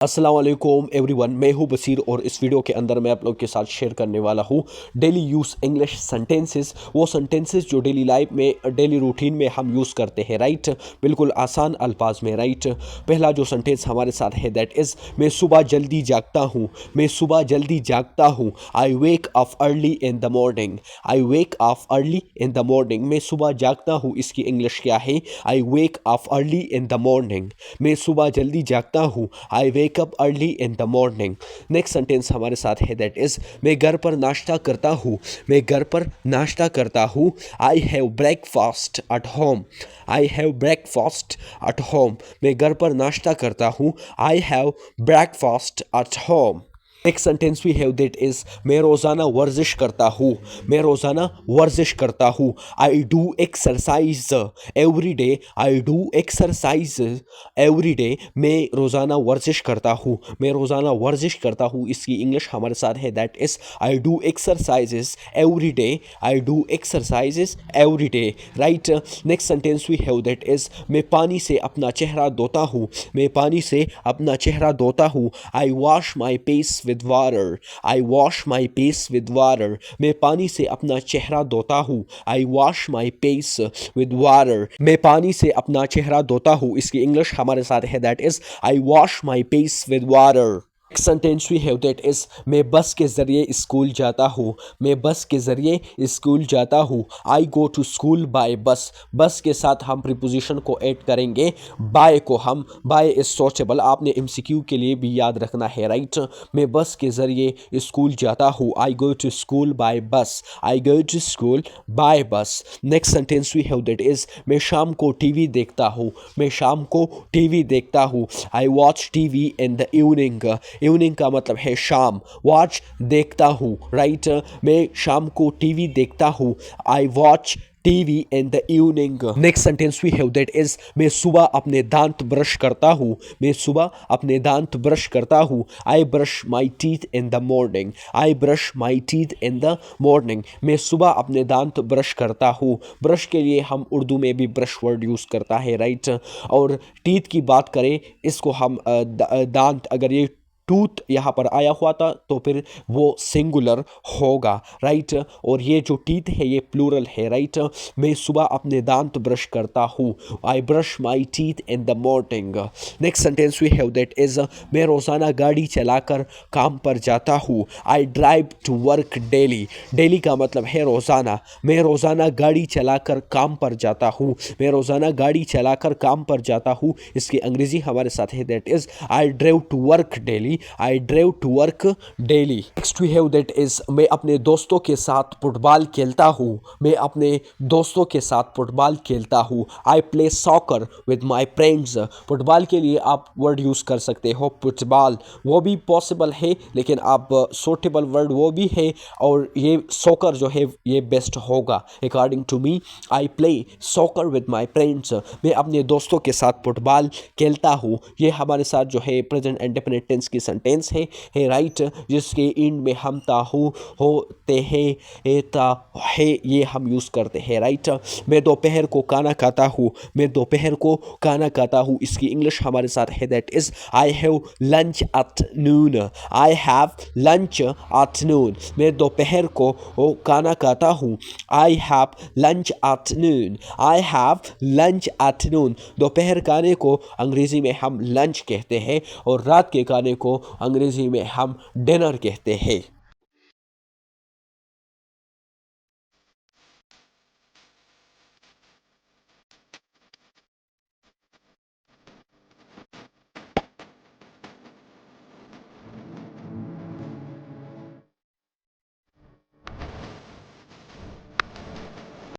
अस्सलाम वालेकुम एवरीवन, मैं हूं बसीर और इस वीडियो के अंदर मैं आप लोग के साथ शेयर करने वाला हूं डेली यूज़ इंग्लिश सेंटेंसेस। वो सेंटेंसेस जो डेली लाइफ में डेली रूटीन में हम यूज़ करते हैं, राइट। बिल्कुल आसान अल्फाज में, राइट। पहला जो सेंटेंस हमारे साथ है दैट इज़ मैं सुबह जल्दी जागता हूँ। मैं सुबह जल्दी जागता हूँ। I wake up early in the morning. I wake up early in the morning. मैं सुबह जागता हूँ, इसकी इंग्लिश क्या है? I wake up early in the morning. मैं सुबह जल्दी जागता हूँ। I wake up early in the morning. Next sentence हमारे साथ है दैट इज मैं घर पर नाश्ता करता हूँ। मैं घर पर नाश्ता करता हूँ। I have breakfast at home. I have breakfast at home. मैं घर पर नाश्ता करता हूँ। I have breakfast at home. Next sentence we have that is मैं रोज़ाना वर्जिश करता हूँ। मैं रोज़ाना वर्जिश करता हूँ। I do exercise every day. I do exercise every day. मैं रोज़ाना वर्जिश करता हूँ। मैं रोज़ाना वर्जिश करता हूँ, इसकी इंग्लिश हमारे साथ है that is I do exercises every day. I do exercises every day, right. Next sentence we have that is मैं पानी से अपना चेहरा धोता हूँ। मैं पानी से अपना चेहरा धोता हूँ। I wash my face with water. I wash my face with water. मैं पानी से अपना चेहरा धोता हूँ। I wash my face with water. मैं पानी से अपना चेहरा धोता हूँ, इसकी इंग्लिश हमारे साथ है that is I wash my face with water. Sentence we have that is मैं बस के ज़रिए स्कूल जाता हूँ। मैं बस के ज़रिए स्कूल जाता हूँ। I go to school by बस। बस के साथ हम प्रीपोजिशन को ऐड करेंगे। बाय को हम बाय इज सोचेबल, आपने एमसीक्यू के लिए भी याद रखना है, राइट। मैं बस के ज़रिए स्कूल जाता हूँ। I go to school by bus. I go to school by bus. Next sentence we have that is मैं शाम को टीवी देखता हूँ। मैं शाम को टीवी देखता हूँ। I watch TV in the evening. Evening का मतलब है शाम। वॉच देखता हूँ, राइट। मैं शाम को टीवी देखता हूँ। I watch TV in the evening. Next sentence we have that is मैं सुबह अपने दांत ब्रश करता हूँ। मैं सुबह अपने दांत ब्रश करता हूँ। I brush my teeth in the morning. I brush my teeth in the morning. मैं सुबह अपने दांत ब्रश करता हूँ। ब्रश के लिए हम उर्दू में भी ब्रश वर्ड यूज़ करता है, राइट। और टीथ की बात करें, इसको हम दांत, अगर ये टूथ यहाँ पर आया हुआ था तो फिर वो सिंगुलर होगा, राइट। और ये जो टीथ है ये प्लूरल है, राइट। मैं सुबह अपने दांत ब्रश करता हूँ। I brush my teeth in the morning. Next sentence we have that is मैं रोज़ाना गाड़ी चलाकर काम पर जाता हूँ। I drive to work daily. Daily का मतलब है रोज़ाना। मैं रोज़ाना गाड़ी चलाकर काम पर जाता हूँ। मैं रोज़ाना गाड़ी चलाकर काम पर जाता हूँ, इसकी अंग्रेजी हमारे साथ है that is I drive to work daily. I drive to work daily. Next we have that is मैं अपने दोस्तों के साथ फुटबॉल खेलता हूँ। मैं अपने दोस्तों के साथ फुटबॉल खेलता हूँ। आई play soccer with my friends. Football के लिए आप वर्ड यूज़ कर सकते हो फुटबॉल, वो भी पॉसिबल है, लेकिन आप सूटेबल वर्ड वो भी है, और ये सॉकर जो है ये बेस्ट होगा according to me. I play soccer with my friends. मैं अपने दोस्तों के साथ फुटबॉल खेलता हूँ। ये हमारे साथ जो है प्रेजेंट इंडेफिनिट टेंस की सेंटेंस है, राइट। जिसके एंड में हम ताहू होते हैं, ता है ये हम यूज़ करते हैं, राइट। मैं दोपहर को खाना खाता हूँ। मैं दोपहर को खाना खाता हूँ, इसकी इंग्लिश हमारे साथ है that is I have lunch at noon. I have lunch at noon. मैं दोपहर को खाना खाता हूँ। I have lunch at noon. I have lunch at noon. दोपहर खाने को अंग्रेज़ी में हम लंच कहते हैं और रात के खाने को अंग्रेज़ी में हम डिनर कहते हैं।